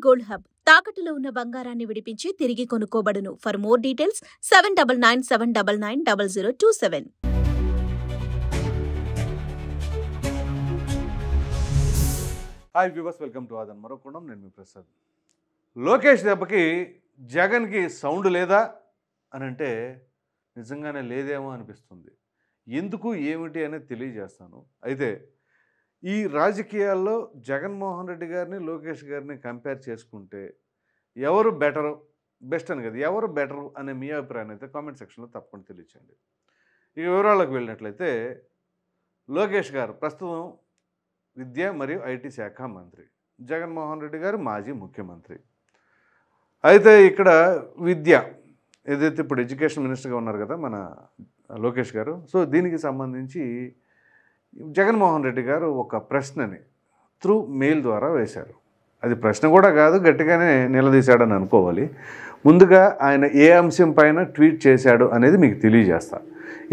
Gold hub తాకట్టులో ఉన్న బంగారాన్ని విడిపించి తిరిగి కొనుక్కోబడును. For more details 7997990027. Hi viewers, welcome to ఆదన్ మరొకడం. నేను మీ ప్రసాద్. లోకేష్ దెబ్బకి జగన్కి సౌండ్ లేదా అని అంటే నిజంగానే లేదేమో అనిపిస్తుంది. ఎందుకు ఏమిటి అనేది తెలియజేస్తాను. అయితే ఈ రాజకీయాల్లో జగన్మోహన్ రెడ్డి గారిని లోకేష్ గారిని కంపేర్ చేసుకుంటే ఎవరు బెటరు, బెస్ట్ అని కదా, ఎవరు బెటరు అనే మీ అభిప్రాయాన్ని అయితే కామెంట్ సెక్షన్లో తప్పకుండా తెలియచేయండి. ఈ వివరాలకు వెళ్ళినట్లయితే లోకేష్ గారు ప్రస్తుతం విద్య మరియు ఐటీ శాఖ మంత్రి, జగన్మోహన్ రెడ్డి గారు మాజీ ముఖ్యమంత్రి. అయితే ఇక్కడ విద్య ఏదైతే ఇప్పుడు ఎడ్యుకేషన్ మినిస్టర్గా ఉన్నారు కదా మన లోకేష్ గారు, సో దీనికి సంబంధించి జగన్మోహన్ రెడ్డి గారు ఒక ప్రశ్నని త్రూ మెయిల్ ద్వారా వేశారు. అది ప్రశ్న కూడా కాదు, గట్టిగానే నిలదీశాడని అనుకోవాలి. ముందుగా ఆయన ఏ అంశం పైన ట్వీట్ చేశాడు అనేది మీకు తెలియజేస్తా.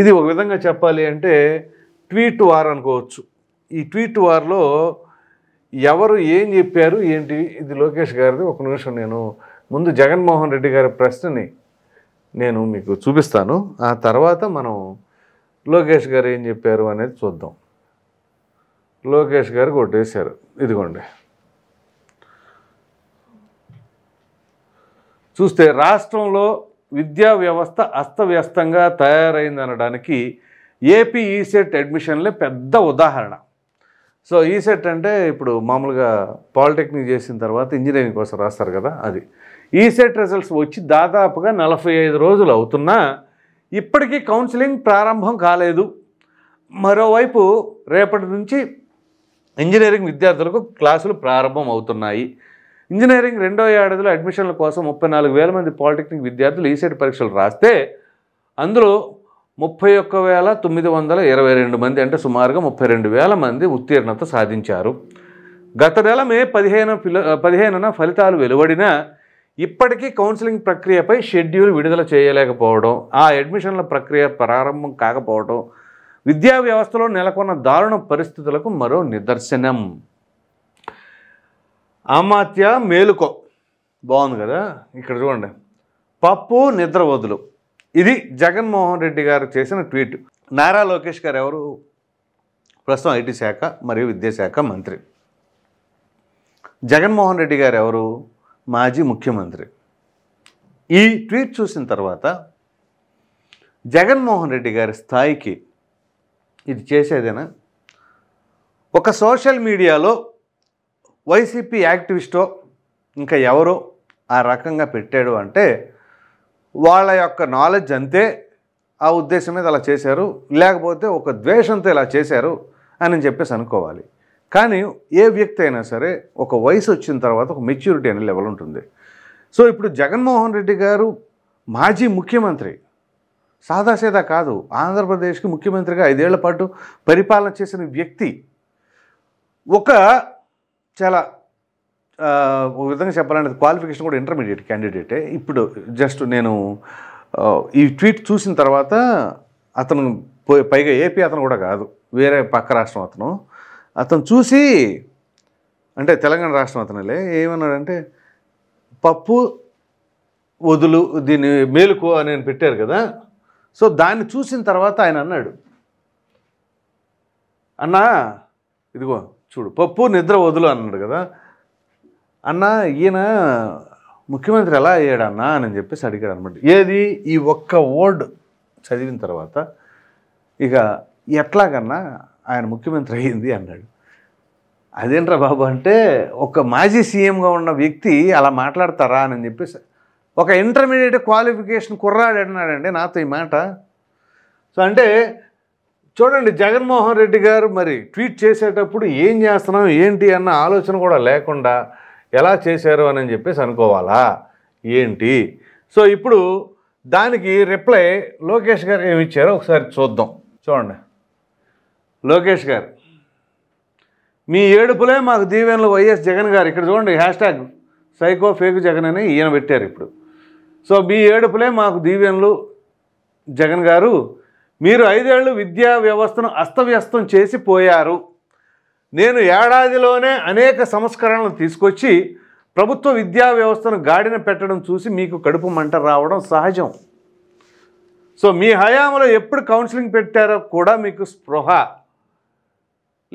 ఇది ఒక విధంగా చెప్పాలి అంటే ట్వీట్ వార్ అనుకోవచ్చు. ఈ ట్వీట్ వార్లో ఎవరు ఏం చెప్పారు ఏంటి, ఇది లోకేష్ గారిది. ఒక నిమిషం, నేను ముందు జగన్మోహన్ రెడ్డి గారి ప్రశ్నని నేను మీకు చూపిస్తాను. ఆ తర్వాత మనం లోకేష్ గారు ఏం చెప్పారు అనేది చూద్దాం. లోకేష్ గారు కొట్టేశారు, ఇదిగోండి. చూస్తే రాష్ట్రంలో విద్యా వ్యవస్థ అస్తవ్యస్తంగా తయారైందనడానికి ఏపీ ఈసెట్ అడ్మిషన్లే పెద్ద ఉదాహరణ. సో ఈసెట్ అంటే ఇప్పుడు మామూలుగా పాలిటెక్నిక్ చేసిన తర్వాత ఇంజనీరింగ్ కోసం రాస్తారు కదా, అది. ఈసెట్ రిజల్ట్స్ వచ్చి దాదాపుగా 45 రోజులు అవుతున్నా ఇప్పటికీ కౌన్సిలింగ్ ప్రారంభం కాలేదు. మరోవైపు రేపటి నుంచి ఇంజనీరింగ్ విద్యార్థులకు క్లాసులు ప్రారంభం అవుతున్నాయి. ఇంజనీరింగ్ రెండో ఏడాదిలో అడ్మిషన్ల కోసం 34,000 మంది పాలిటెక్నిక్ విద్యార్థులు ఈసెట్ పరీక్షలు రాస్తే అందులో 31,922 మంది, అంటే సుమారుగా 32,000 మంది ఉత్తీర్ణత సాధించారు. గత నెల మే 15న ఫలితాలు వెలువడినా ఇప్పటికీ కౌన్సిలింగ్ ప్రక్రియపై షెడ్యూల్ విడుదల చేయలేకపోవడం, ఆ అడ్మిషన్ల ప్రక్రియ ప్రారంభం కాకపోవడం విద్యా వ్యవస్థలో నెలకొన్న దారుణ పరిస్థితులకు మరో నిదర్శనం. అమాత్య మేలుకో, బాగుంది కదా. ఇక్కడ చూడండి, పప్పు నిద్ర వదులు. ఇది జగన్మోహన్ రెడ్డి గారు చేసిన ట్వీట్. నారా లోకేష్ గారు ఎవరు? ప్రస్తుతం ఐటీ శాఖ మరియు విద్యాశాఖ మంత్రి. జగన్మోహన్ రెడ్డి గారు ఎవరు? మాజీ ముఖ్యమంత్రి. ఈ ట్వీట్ చూసిన తర్వాత జగన్మోహన్ రెడ్డి గారి స్థాయికి ఇది చేసేదేనా? ఒక సోషల్ మీడియాలో వైసీపీ యాక్టివిస్టో ఇంకా ఎవరో ఆ రకంగా పెట్టాడు అంటే వాళ్ళ యొక్క నాలెడ్జ్ అంతే, ఆ ఉద్దేశం మీద అలా చేశారు, లేకపోతే ఒక ద్వేషంతో ఇలా చేశారు అని చెప్పేసి అనుకోవాలి. కానీ ఏ వ్యక్తి అయినా సరే ఒక వయసు వచ్చిన తర్వాత ఒక మెచ్యూరిటీ అనే లెవెల్ ఉంటుంది. సో ఇప్పుడు జగన్మోహన్ రెడ్డి గారు మాజీ ముఖ్యమంత్రి, సాదాసీదా కాదు, ఆంధ్రప్రదేశ్కి ముఖ్యమంత్రిగా 5 ఏళ్ల పాటు పరిపాలన చేసిన వ్యక్తి. ఒక చాలా ఒక విధంగా చెప్పాలంటే క్వాలిఫికేషన్ కూడా ఇంటర్మీడియట్ క్యాండిడేటే. ఇప్పుడు జస్ట్ నేను ఈ ట్వీట్ చూసిన తర్వాత అతను పైగా ఏపీ అతను కూడా కాదు, వేరే పక్క రాష్ట్రం అతను చూసి, అంటే తెలంగాణ రాష్ట్రం అతనులే, ఏమన్నాడంటే పప్పు వదులు దీన్ని మేలుకో అని పెట్టారు కదా. సో దాన్ని చూసిన తర్వాత ఆయన అన్నాడు, అన్నా ఇదిగో చూడు పప్పు నిద్ర వదులు అన్నాడు కదా. అన్న ఈయన ముఖ్యమంత్రి ఎలా అయ్యాడన్నా అని చెప్పేసి అడిగాడు అనమాట. ఏది ఈ ఒక్క వర్డ్ చదివిన తర్వాత ఇక ఎట్లాగన్నా ఆయన ముఖ్యమంత్రి అయ్యింది అన్నాడు. అదేంట్రా బాబు అంటే ఒక మాజీ సీఎంగా ఉన్న వ్యక్తి అలా మాట్లాడతారా అని చెప్పేసి ఒక ఇంటర్మీడియట్ క్వాలిఫికేషన్ కుర్రాడు అన్నాడండి నాతో ఈ మాట. సో అంటే చూడండి, జగన్మోహన్ రెడ్డి గారు మరి ట్వీట్ చేసేటప్పుడు ఏం చేస్తున్నాం ఏంటి అన్న ఆలోచన కూడా లేకుండా ఎలా చేశారు అని చెప్పేసి అనుకోవాలా ఏంటి. సో ఇప్పుడు దానికి రిప్లై లోకేష్ గారు ఏమి ఇచ్చారో ఒకసారి చూద్దాం. చూడండి, లోకేష్ గారు, మీ ఏడుపులే మాకు దీవెనలు వైఎస్ జగన్ గారు. ఇక్కడ చూడండి, హ్యాష్ట్యాగ్ సైకో ఫేక్ జగన్ అని ఈయన పెట్టారు ఇప్పుడు. సో మీ ఏడుపులే మాకు దీవెనలు జగన్ గారు, మీరు 5 ఏళ్ళు విద్యా వ్యవస్థను అస్తవ్యస్తం చేసి పోయారు. నేను ఏడాదిలోనే అనేక సంస్కరణలు తీసుకొచ్చి ప్రభుత్వ విద్యా వ్యవస్థను గాడిన పెట్టడం చూసి మీకు కడుపు మంట రావడం సహజం. సో మీ హయాంలో ఎప్పుడు కౌన్సిలింగ్ పెట్టారో కూడా మీకు స్పృహ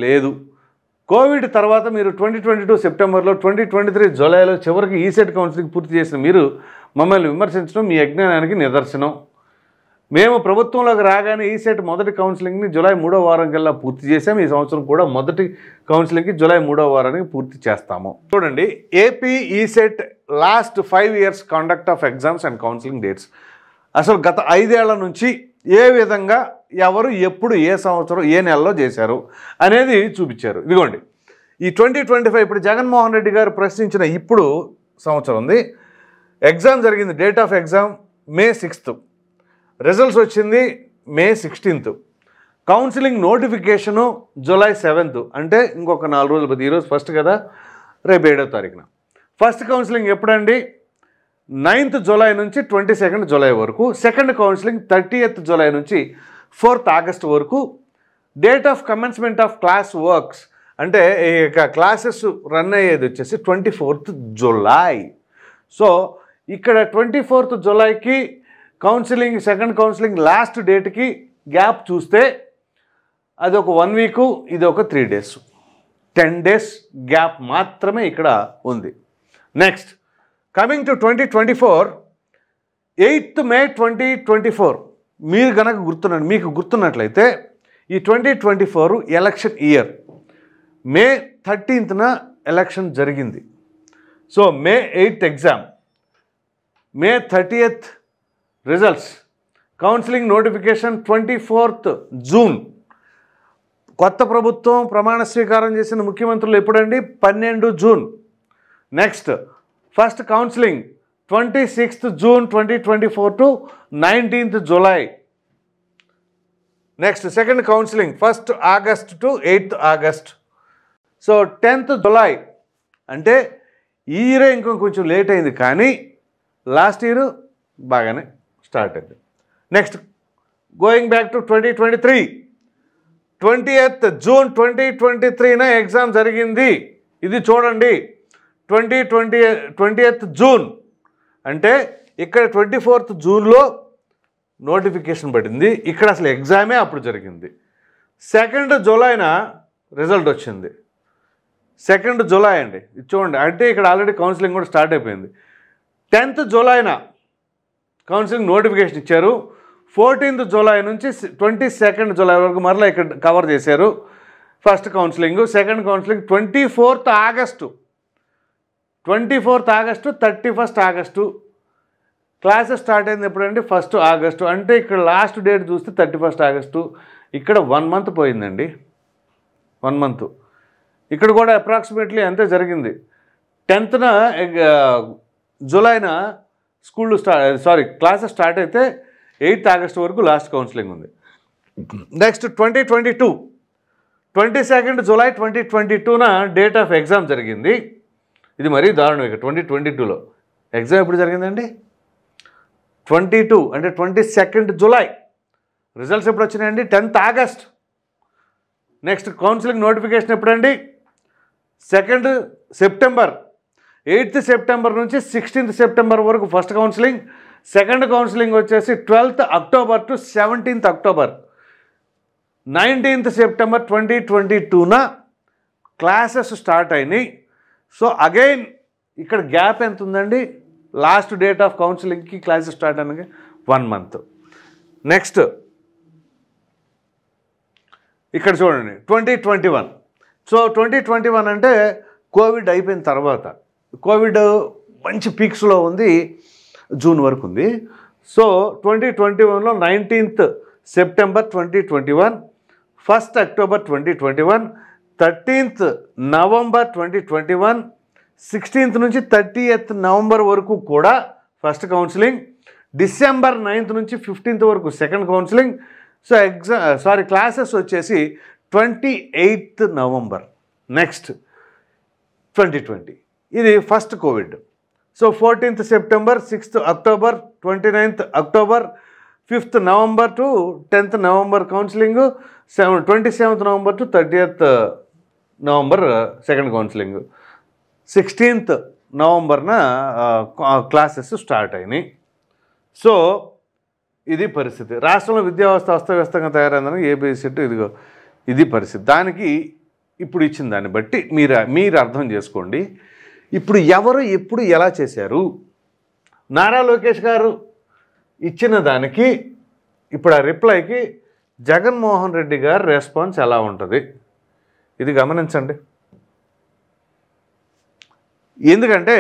లేదు. కోవిడ్ తర్వాత మీరు 2022 సెప్టెంబర్లో 2023 జూలైలో చివరికి ఈసెట్ కౌన్సిలింగ్ పూర్తి చేసిన మీరు మమ్మల్ని విమర్శించడం మీ అజ్ఞానానికి నిదర్శనం. మేము ప్రభుత్వంలోకి రాగానే ఈసెట్ మొదటి కౌన్సిలింగ్ని జూలై 3వ వారం కల్లా పూర్తి చేసాం. ఈ సంవత్సరం కూడా మొదటి కౌన్సిలింగ్కి జూలై 3వ వారానికి పూర్తి చేస్తాము. చూడండి, AP ECET last 5 years conduct of exams and counselling dates. అసలు గత 5 ఏళ్ల నుంచి ఏ విధంగా ఎవరు ఎప్పుడు ఏ సంవత్సరం ఏ నెలలో చేశారు అనేది చూపించారు. ఇదిగోండి, ఈ 2025 ఇప్పుడు జగన్మోహన్ రెడ్డి గారు ప్రశ్నించిన ఇప్పుడు సంవత్సరం ఉంది. ఎగ్జామ్ జరిగింది, date of exam May 6th, results వచ్చింది May 16th, counselling notification July 7th, అంటే ఇంకొక 4 రోజులు. ఈరోజు 1st కదా, రేపు 7వ తారీఖున. ఫస్ట్ కౌన్సిలింగ్ ఎప్పుడండి? 9th July నుంచి 22nd July వరకు. సెకండ్ కౌన్సిలింగ్ 30th July నుంచి 4th August వరకు. Date of commencement of class works అంటే ఇక క్లాసెస్ రన్ అయ్యేది వచ్చేసి 24th July. సో ఇక్కడ 24th Julyకి కౌన్సిలింగ్, సెకండ్ కౌన్సిలింగ్ లాస్ట్ డేట్కి గ్యాప్ చూస్తే అది ఒక 1 week, ఇది ఒక 3 days, 10 days గ్యాప్ మాత్రమే ఇక్కడ ఉంది. Next coming to 2024, 8th May 2024, మీరు కనుక మీకు గుర్తున్నట్లయితే ఈ 2024 election year. May 13th election జరిగింది. So May 8th exam, May 30th results, counselling notification 24th June. కొత్త ప్రభుత్వం ప్రమాణ స్వీకారం చేసిన ముఖ్యమంత్రులు ఎప్పుడండి? 12 June. Next first counselling 26th June 2024 to 19th July. Next second counselling 1st August to 8th August. So 10th July అంటే ఈ ఇయరే కొంచెం లేట్ అయింది, కానీ లాస్ట్ ఇయర్ బాగానే స్టార్ట్ అయింది. Next going back to 2023, 20th June 2023 exam జరిగింది. ఇది చూడండి, 20th June అంటే ఇక్కడ 24th Juneలో నోటిఫికేషన్ పడింది. ఇక్కడ అసలు ఎగ్జామే అప్పుడు జరిగింది. 2nd July రిజల్ట్ వచ్చింది. 2nd July అండి, ఇది చూడండి. అంటే ఇక్కడ ఆల్రెడీ కౌన్సిలింగ్ కూడా స్టార్ట్ అయిపోయింది. 10th July కౌన్సిలింగ్ నోటిఫికేషన్ ఇచ్చారు. 14th July నుంచి 22nd July వరకు మరలా ఇక్కడ కవర్ చేశారు. First counselling, second counselling 24th August, 31st August. Classes start అయింది ఎప్పుడంటే 1st August. అంటే ఇక్కడ లాస్ట్ డేట్ చూస్తే 31st August. ఇక్కడ 1 month పోయిందండి, 1 month. ఇక్కడ కూడా అప్రాక్సిమేట్లీ అంతే జరిగింది. 10th July స్కూళ్ళు క్లాసెస్ స్టార్ట్ అయితే 8th August వరకు లాస్ట్ కౌన్సిలింగ్ ఉంది. Next 2022, 22nd July 2022 date of exam జరిగింది. ఇది మరీ దారుణం. ఇక 2022లో ఎగ్జామ్ ఎప్పుడు జరిగిందండి? 22 అంటే 22nd July. రిజల్ట్స్ ఎప్పుడు వచ్చినాయండి? 10th August. Next counselling notification ఎప్పుడండి? 2nd September. 8th September నుంచి 16th September వరకు ఫస్ట్ కౌన్సిలింగ్. సెకండ్ కౌన్సిలింగ్ వచ్చేసి 12th October to 17th October. 19th September 2022 classes start అయినాయి. సో అగైన్ ఇక్కడ గ్యాప్ ఎంత ఉందండి? లాస్ట్ డేట్ ఆఫ్ కౌన్సిలింగ్కి క్లాసెస్ స్టార్ట్ అయినాక 1 month. నెక్స్ట్ ఇక్కడ చూడండి 2021. సో 2021 అంటే కోవిడ్ అయిపోయిన తర్వాత. కోవిడ్ మంచి పీక్స్లో ఉంది, జూన్ వరకు ఉంది. సో 2021లో 19th September 2021, 1st October 2021, 13th November 2021, 16th నుంచి 30th November వరకు కూడా ఫస్ట్ కౌన్సిలింగ్. December 9th నుంచి 15th వరకు సెకండ్ కౌన్సిలింగ్. సో క్లాసెస్ వచ్చేసి 28th November. నెక్స్ట్ 2020, ఇది first Covid. So 14th September, 6th October, 29th October, 5th November to 10th November కౌన్సిలింగ్. 27th November to 30th November second counselling. 16th నవంబర్న classes start అయినాయి. So ఇది పరిస్థితి. రాష్ట్రంలో విద్యా వ్యవస్థ అస్తవ్యస్తంగా తయారైందని ఏపీ సెట్ ఇదిగో ఇది పరిస్థితి. దానికి ఇప్పుడు ఇచ్చిన దాన్ని బట్టి మీరు అర్థం చేసుకోండి. ఇప్పుడు ఎవరు ఎప్పుడు ఎలా చేశారు, నారా లోకేష్ గారు ఇచ్చిన దానికి ఇప్పుడు ఆ రిప్లైకి జగన్మోహన్ రెడ్డి గారి రెస్పాన్స్ ఎలా ఉంటుంది ఇది గమనించండి. ఎందుకంటే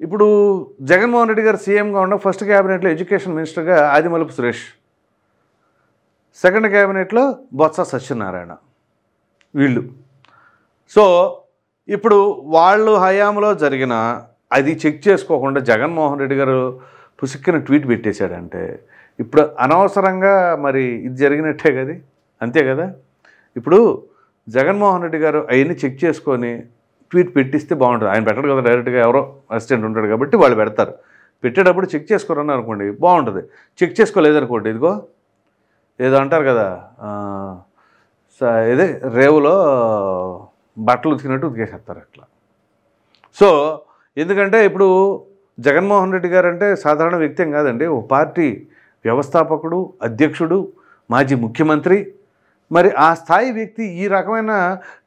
ఇప్పుడు జగన్మోహన్ రెడ్డి గారు సీఎంగా ఉన్న ఫస్ట్ క్యాబినెట్లో ఎడ్యుకేషన్ మినిస్టర్గా ఆదిమూలపు సురేష్, సెకండ్ క్యాబినెట్లో బొత్స సత్యనారాయణ వీళ్ళు. సో ఇప్పుడు వాళ్ళు హయాంలో జరిగిన అది చెక్ చేసుకోకుండా జగన్మోహన్ రెడ్డి గారు పుసిక్కిన ట్వీట్ పెట్టేశాడంటే ఇప్పుడు అనవసరంగా మరి ఇది జరిగినట్టే కదా, అంతే కదా. ఇప్పుడు జగన్మోహన్ రెడ్డి గారు అవన్నీ చెక్ చేసుకొని ట్వీట్ పెట్టిస్తే బాగుంటుంది. ఆయన పెట్టడు కదా, డైరెక్ట్గా ఎవరో అసిస్టెంట్ ఉంటాడు కాబట్టి వాళ్ళు పెడతారు. పెట్టేటప్పుడు చెక్ చేసుకోరని అనుకోండి బాగుంటుంది. చెక్ చేసుకోలేదనుకోండి ఇదిగో ఏదో అంటారు కదా, ఇదే రేవులో బట్టలు ఉతికినట్టు ఉతికేసేస్తారు అట్లా. సో ఎందుకంటే ఇప్పుడు జగన్మోహన్ రెడ్డి గారు అంటే సాధారణ వ్యక్తి ఏం కాదండి, ఓ పార్టీ వ్యవస్థాపకుడు, అధ్యక్షుడు, మాజీ ముఖ్యమంత్రి. మరి ఆ స్థాయి వ్యక్తి ఈ రకమైన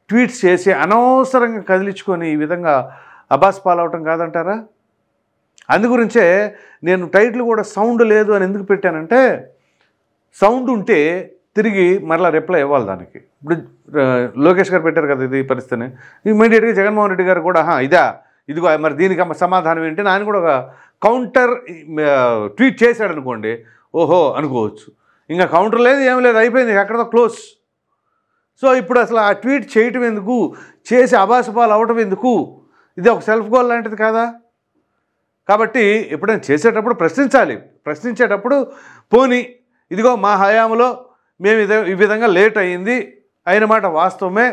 ట్వీట్స్ చేసి అనవసరంగా కదిలించుకొని ఈ విధంగా అబాస్ పాలవటం కాదంటారా? అందుగురించే నేను టైటిల్ కూడా సౌండ్ లేదు అని ఎందుకు పెట్టానంటే, సౌండ్ ఉంటే తిరిగి మరలా రిప్లై ఇవ్వాలి దానికి. ఇప్పుడు లోకేష్ గారు పెట్టారు కదా ఇది పరిస్థితిని, ఇమ్మీడియట్గా జగన్మోహన్ రెడ్డి గారు కూడా ఇదిగో మరి దీనికి సమాధానం ఏంటి ఆయన కూడా ఒక కౌంటర్ ట్వీట్ చేశాడు అనుకోండి, ఓహో అనుకోవచ్చు. ఇంకా కౌంటర్ లేదు, ఏం లేదు, అయిపోయింది, ఎక్కడతో క్లోజ్. సో ఇప్పుడు అసలు ఆ ట్వీట్ చేయటం ఎందుకు, చేసి అబాసపాలు అవటం ఎందుకు? ఇది ఒక సెల్ఫ్ గోల్ లాంటిది కాదా? కాబట్టి ఎప్పుడైనా చేసేటప్పుడు ప్రశ్నించాలి. ప్రశ్నించేటప్పుడు పోనీ ఇదిగో మా హయాంలో మేము ఈ విధంగా లేట్ అయ్యింది అయిన మాట వాస్తవమే.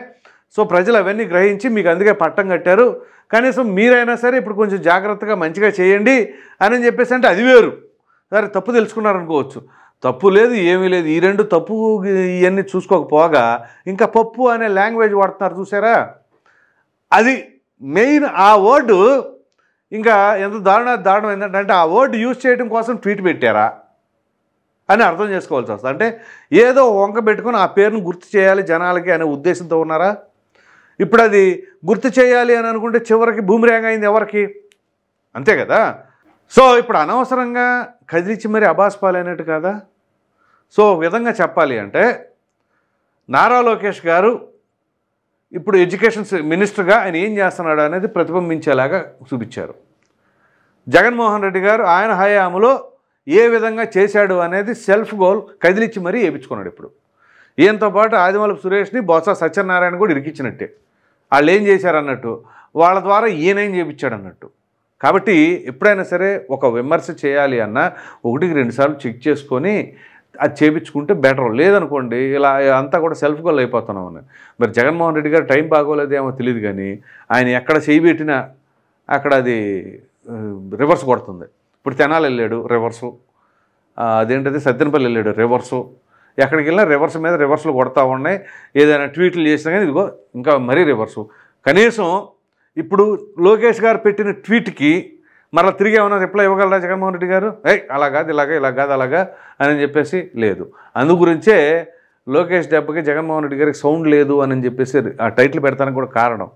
సో ప్రజలు అవన్నీ గ్రహించి మీకు అందుకే పట్టం కట్టారు, కనీసం మీరైనా సరే ఇప్పుడు కొంచెం జాగ్రత్తగా మంచిగా చేయండి అని చెప్పేసి అంటే అది వేరు. సరే తప్పు తెలుసుకున్నారనుకోవచ్చు, తప్పు లేదు ఏమీ లేదు. ఈ రెండు తప్పు ఇవన్నీ చూసుకోకపోగా ఇంకా పప్పు అనే లాంగ్వేజ్ వాడుతున్నారు చూసారా, అది మెయిన్. ఆ వర్డు ఇంకా ఎంత దారుణం ఏంటంటే ఆ వర్డ్ యూజ్ చేయడం కోసం ట్వీట్ పెట్టారా అని అర్థం చేసుకోవాల్సి వస్తుంది. అంటే ఏదో వంక పెట్టుకొని ఆ పేరును గుర్తు చేయాలి జనాలకి అనే ఉద్దేశంతో ఉన్నారా? ఇప్పుడు అది గుర్తు చేయాలి అని అనుకుంటే చివరికి బూమిరాంగ్ అయింది ఎవరికి? అంతే కదా. సో ఇప్పుడు అనవసరంగా కదిలించి మరి అబాస్ పాలైనట్టు కదా. సో విధంగా చెప్పాలి అంటే నారా లోకేష్ గారు ఇప్పుడు ఎడ్యుకేషన్ మినిస్టర్గా ఆయన ఏం చేస్తున్నాడు అనేది ప్రతిబింబించేలాగా చూపించారు. జగన్మోహన్ రెడ్డి గారు ఆయన హయాంలో ఏ విధంగా చేశాడు అనేది సెల్ఫ్ గోల్ కదిలించి మరీ వేయించుకున్నాడు. ఇప్పుడు ఈయనతో పాటు ఆదిమూలపు సురేష్ని బొత్స సత్యనారాయణ కూడా ఇరికించినట్టే. వాళ్ళు ఏం చేశారన్నట్టు, వాళ్ళ ద్వారా ఈయనేం చేయించాడు అన్నట్టు. కాబట్టి ఎప్పుడైనా సరే ఒక విమర్శ చేయాలి అన్నా 1-2 సార్లు చెక్ చేసుకొని అది చేయించుకుంటే బెటర్. లేదనుకోండి ఇలా అంతా కూడా సెల్ఫ్ గోల్ అయిపోతున్నాం అని. మరి జగన్మోహన్ రెడ్డి గారు టైం బాగోలేదేమో తెలియదు కానీ ఆయన ఎక్కడ చేయబెట్టినా అక్కడ అది రివర్స్ కొడుతుంది. ఇప్పుడు తెనాలి వెళ్ళాడు రివర్సు, అదేంటది సత్తెనపల్లి వెళ్ళాడు రివర్సు, ఎక్కడికి వెళ్ళినా రివర్స్ మీద రివర్స్లు కొడతా ఉన్నాయి. ఏదైనా ట్వీట్లు చేసినా కానీ ఇదిగో ఇంకా మరీ రివర్సు. కనీసం ఇప్పుడు లోకేష్ గారు పెట్టిన ట్వీట్కి మరలా తిరిగి ఏమైనా రిప్లై ఇవ్వగలరా జగన్మోహన్ రెడ్డి గారు? అలా కాదు ఇలా కాదు అలాగా అని చెప్పేసి లేదు. అందు గురించే లోకేష్ దెబ్బకి జగన్మోహన్ రెడ్డి గారికి సౌండ్ లేదు అని చెప్పేసి ఆ టైటిల్ పెడతానికి కూడా కారణం.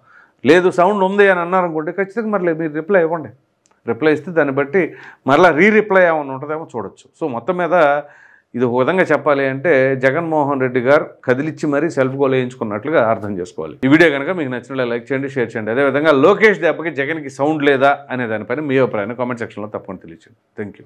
లేదు సౌండ్ ఉంది అని అన్నారనుకోండి ఖచ్చితంగా మరి మీరు రిప్లై ఇవ్వండి. రిప్లై ఇస్తే దాన్ని బట్టి మరలా రిప్లై ఏమైనా ఉంటుందేమో చూడొచ్చు. సో మొత్తం మీద ఇది ఒక విధంగా చెప్పాలి అంటే జగన్మోహన్ రెడ్డి గారు కదిలిచ్చి మరీ సెల్ఫ్ గోల్ వేయించుకున్నట్లుగా అర్థం చేసుకోవాలి. ఈ వీడియో కనుక మీకు నచ్చినట్లయితే లైక్ చేయండి, షేర్ చేయండి. అదేవిధంగా లోకేష్ దెబ్బకి జగన్కి సౌండ్ లేదా అనే దానిపైన మీ అభిప్రాయాన్ని కామెంట్ సెక్షన్లో తప్పకుండా తెలియచేయండి. Thank you.